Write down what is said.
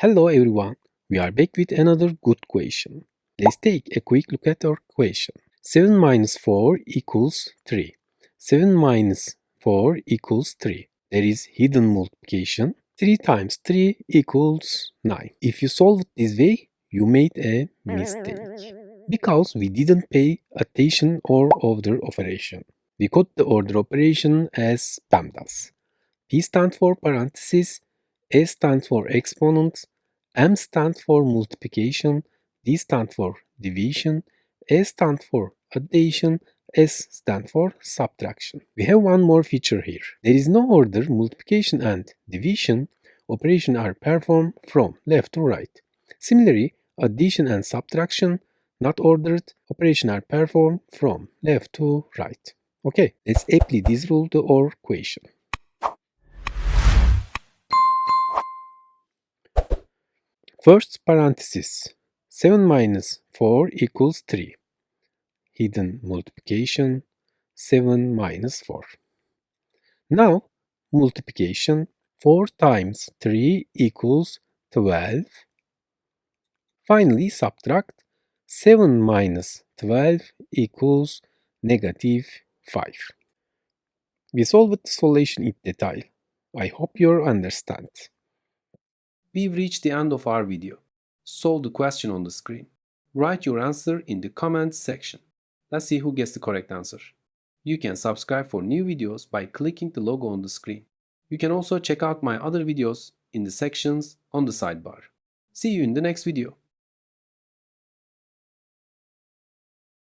Hello everyone, we are back with another good question. Let's take a quick look at our question. 7 minus 4 equals 3. 7 minus 4 equals 3. There is hidden multiplication. 3 times 3 equals 9. If you solve it this way, you made a mistake. Because we didn't pay attention or order operation. We code the order operation as PEMDAS. P stands for parentheses, S stands for exponent, M stands for multiplication, D stands for division, A stands for addition, S stands for subtraction. We have one more feature here. There is no order. Multiplication and division operation are performed from left to right. Similarly, addition and subtraction, not ordered, operation are performed from left to right. Okay, let's apply this rule to our equation. First parenthesis, 7 minus 4 equals 3. Hidden multiplication, 7 minus 4. Now, multiplication, 4 times 3 equals 12. Finally, subtract, 7 minus 12 equals negative 5. We solved the solution in detail. I hope you understand. We've reached the end of our video. Solve the question on the screen. Write your answer in the comments section. Let's see who gets the correct answer. You can subscribe for new videos by clicking the logo on the screen. You can also check out my other videos in the sections on the sidebar. See you in the next video.